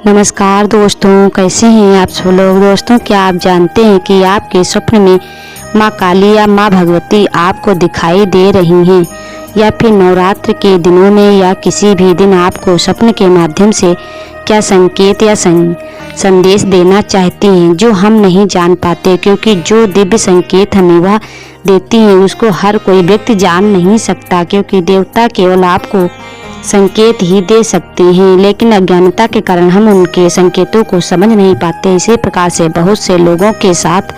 नमस्कार दोस्तों, कैसे हैं आप सब लोग। दोस्तों, क्या आप जानते हैं कि आपके स्वप्न में माँ काली या माँ भगवती आपको दिखाई दे रही हैं, या फिर नवरात्र के दिनों में या किसी भी दिन आपको स्वप्न के माध्यम से क्या संकेत या संदेश देना चाहती हैं जो हम नहीं जान पाते, क्योंकि जो दिव्य संकेत हमें वह देती हैं उसको हर कोई व्यक्ति जान नहीं सकता, क्योंकि देवता केवल आपको संकेत ही दे सकते हैं, लेकिन अज्ञानता के कारण हम उनके संकेतों को समझ नहीं पाते। इसी प्रकार से बहुत से लोगों के साथ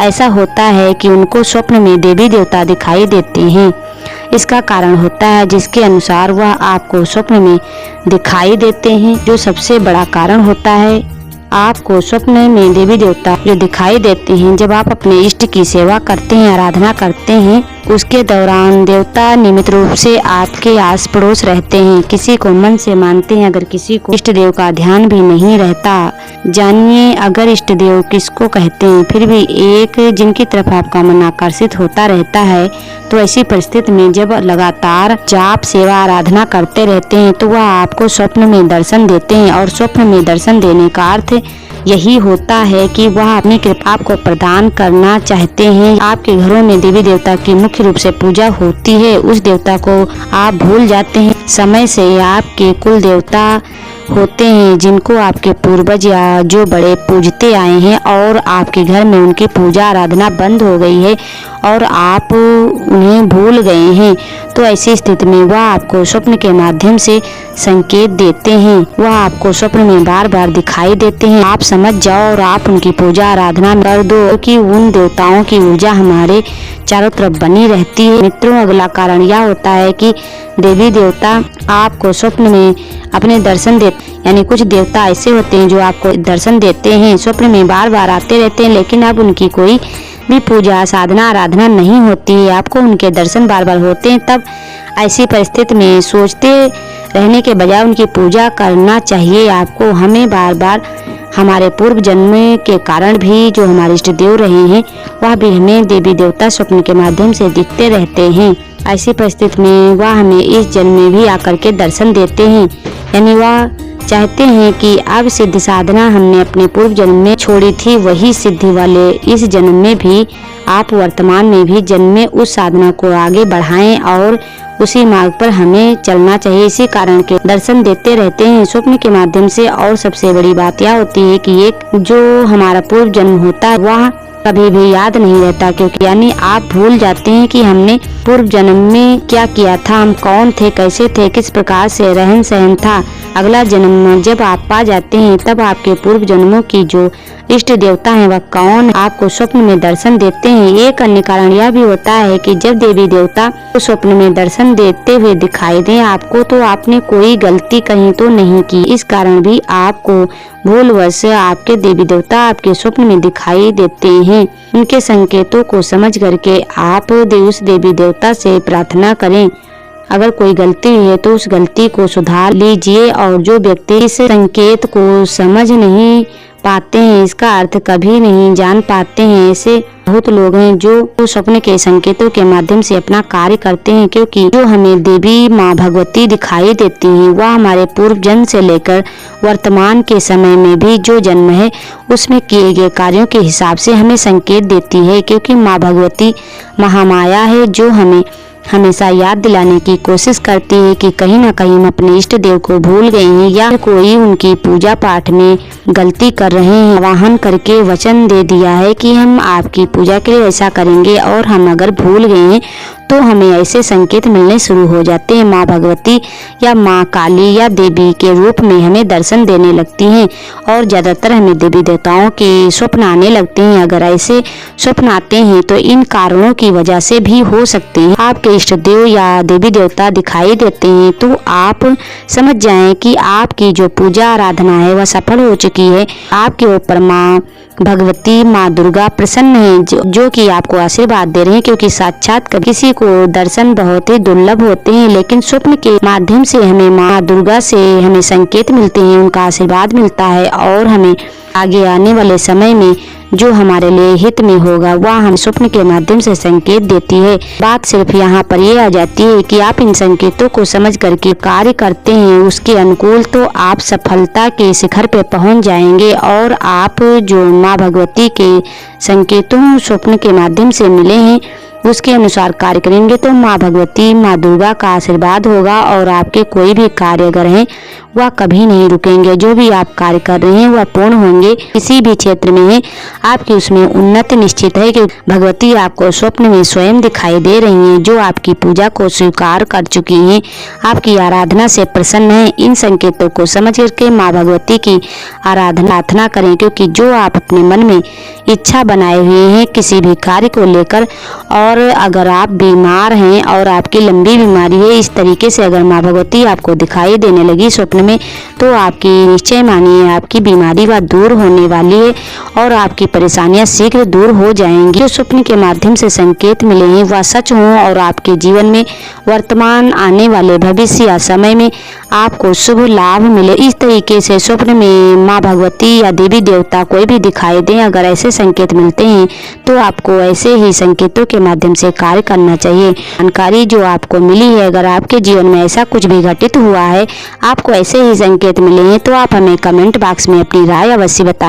ऐसा होता है कि उनको स्वप्न में देवी देवता दिखाई देते हैं। इसका कारण होता है जिसके अनुसार वह आपको स्वप्न में दिखाई देते हैं। जो सबसे बड़ा कारण होता है, आपको स्वप्न में देवी देवता जो दिखाई देते हैं, जब आप अपने इष्ट की सेवा करते हैं, आराधना करते हैं, उसके दौरान देवता नियमित रूप से आपके आस पड़ोस रहते हैं। किसी को मन से मानते हैं, अगर किसी को इष्ट देव का ध्यान भी नहीं रहता। जानिए, अगर इष्ट देव किसको कहते हैं, फिर भी एक जिनकी तरफ आपका मन आकर्षित होता रहता है, तो ऐसी परिस्थिति में जब लगातार जाप सेवा आराधना करते रहते हैं तो वह आपको स्वप्न में दर्शन देते हैं। और स्वप्न में दर्शन देने का अर्थ यही होता है कि वह अपनी कृपा आपको प्रदान करना चाहते हैं। आपके घरों में देवी देवता की मुख्य रूप से पूजा होती है, उस देवता को आप भूल जाते हैं। समय से आपके कुल देवता होते हैं जिनको आपके पूर्वज या जो बड़े पूजते आए हैं, और आपके घर में उनकी पूजा आराधना बंद हो गई है और आप उन्हें भूल गए हैं, तो ऐसी स्थिति में वह आपको स्वप्न के माध्यम से संकेत देते हैं। वह आपको स्वप्न में बार बार दिखाई देते हैं। आप समझ जाओ और आप उनकी पूजा आराधना कर दो कि उन देवताओं की ऊर्जा हमारे चारों तरफ बनी रहती है। मित्रों, अगला कारण यह होता है कि देवी देवता आपको स्वप्न में अपने दर्शन देते, यानी कुछ देवता ऐसे होते हैं जो आपको दर्शन देते हैं, स्वप्न में बार बार आते रहते हैं, लेकिन अब उनकी कोई भी पूजा साधना आराधना नहीं होती है, आपको उनके दर्शन बार बार होते हैं। तब ऐसी परिस्थिति में सोचते रहने के बजाय उनकी पूजा करना चाहिए आपको। हमें बार बार हमारे पूर्व जन्म के कारण भी जो हमारे इष्ट देव रहे हैं, वह भी हमें देवी देवता स्वप्न के माध्यम से दिखते रहते हैं। ऐसी परिस्थिति में वह हमें इस जन्म में भी आकर के दर्शन देते हैं, यानी वह चाहते हैं कि अब सिद्धि साधना हमने अपने पूर्व जन्म में छोड़ी थी, वही सिद्धि वाले इस जन्म में भी आप वर्तमान में भी जन्म में उस साधना को आगे बढ़ाएं और उसी मार्ग पर हमें चलना चाहिए। इसी कारण के दर्शन देते रहते हैं स्वप्न के माध्यम से। और सबसे बड़ी बात यह होती है कि एक जो हमारा पूर्व जन्म होता है वह कभी भी याद नहीं रहता, क्योंकि यानी आप भूल जाते हैं कि हमने पूर्व जन्म में क्या किया था, हम कौन थे, कैसे थे, किस प्रकार से रहन सहन था। अगला जन्म जब आप पा जाते हैं तब आपके पूर्व जन्मों की जो इष्ट देवता है वह कौन आपको स्वप्न में दर्शन देते हैं। एक अन्य कारण यह भी होता है कि जब देवी देवता को स्वप्न में दर्शन देते हुए दिखाई दें आपको, तो आपने कोई गलती कहीं तो नहीं की। इस कारण भी आपको भूलवश आपके देवी देवता आपके स्वप्न में दिखाई देते हैं। उनके संकेतों को समझ करके आप उस देवी देवता से प्रार्थना करें। अगर कोई गलती है तो उस गलती को सुधार लीजिए। और जो व्यक्ति इस संकेत को समझ नहीं पाते हैं, इसका अर्थ कभी नहीं जान पाते हैं, ऐसे बहुत लोग हैं जो स्वप्न के संकेतों के माध्यम से अपना कार्य करते हैं, क्योंकि जो हमें देवी माँ भगवती दिखाई देती हैं वह हमारे पूर्व जन्म से लेकर वर्तमान के समय में भी जो जन्म है उसमें किए गए कार्यों के हिसाब से हमें संकेत देती है। क्योंकि माँ भगवती महामाया है जो हमें हमेशा याद दिलाने की कोशिश करती है कि कहीं ना कहीं हम अपने इष्ट देव को भूल गए हैं, या कोई उनकी पूजा पाठ में गलती कर रहे हैं। आवाहन करके वचन दे दिया है कि हम आपकी पूजा के लिए ऐसा करेंगे, और हम अगर भूल गए हैं तो हमें ऐसे संकेत मिलने शुरू हो जाते हैं। माँ भगवती या माँ काली या देवी के रूप में हमें दर्शन देने लगती हैं, और ज्यादातर हमें देवी देवताओं के स्वप्न आने लगते हैं। अगर ऐसे स्वप्न आते हैं तो इन कारणों की वजह से भी हो सकते हैं। आपके इष्ट देव या देवी देवता दिखाई देते हैं तो आप समझ जाएं कि आपकी जो पूजा आराधना है वह सफल हो चुकी है। आपके ऊपर माँ भगवती माँ दुर्गा प्रसन्न है, जो कि आपको आशीर्वाद दे रहे हैं, क्योंकि साक्षात किसी को दर्शन बहुत ही दुर्लभ होते हैं, लेकिन स्वप्न के माध्यम से हमें माँ दुर्गा से हमें संकेत मिलते हैं, उनका आशीर्वाद मिलता है, और हमें आगे आने वाले समय में जो हमारे लिए हित में होगा वह हम स्वप्न के माध्यम से संकेत देती है। बात सिर्फ यहाँ पर ये आ जाती है कि आप इन संकेतों को समझ करके कार्य करते हैं उसके अनुकूल, तो आप सफलता के शिखर पे पहुंच जाएंगे। और आप जो माँ भगवती के संकेतों स्वप्न के माध्यम से मिले हैं उसके अनुसार कार्य करेंगे तो माँ भगवती माँ दुर्गा का आशीर्वाद होगा और आपके कोई भी कार्य अगर हैं वह कभी नहीं रुकेंगे। जो भी आप कार्य कर रहे हैं वह पूर्ण होंगे। किसी भी क्षेत्र में है आपकी उसमें उन्नति निश्चित है कि भगवती आपको स्वप्न में स्वयं दिखाई दे रही हैं, जो आपकी पूजा को स्वीकार कर चुकी हैं, आपकी आराधना से प्रसन्न है। इन संकेतों को समझ करके माँ भगवती की आराधना करें, क्योंकि जो आप अपने मन में इच्छा बनाए हुए हैं किसी भी कार्य को लेकर, और अगर आप बीमार हैं और आपकी लंबी बीमारी है, इस तरीके से अगर माँ भगवती आपको दिखाई देने लगी स्वप्न में, तो आपकी निश्चय मानिए आपकी बीमारी वह दूर होने वाली है और आपकी परेशानियां शीघ्र दूर हो जाएंगी। जो स्वप्न के माध्यम से संकेत मिले हैं वह सच हों और आपके जीवन में वर्तमान आने वाले भविष्य या समय में आपको शुभ लाभ मिले। इस तरीके से स्वप्न में माँ भगवती या देवी देवता कोई भी दिखाई दें, अगर ऐसे संकेत मिलते हैं तो आपको ऐसे ही संकेतों के माध्यम से कार्य करना चाहिए। जानकारी जो आपको मिली है, अगर आपके जीवन में ऐसा कुछ भी घटित हुआ है, आपको ऐसे ही संकेत मिले हैं, तो आप हमें कमेंट बॉक्स में अपनी राय अवश्य बताएं।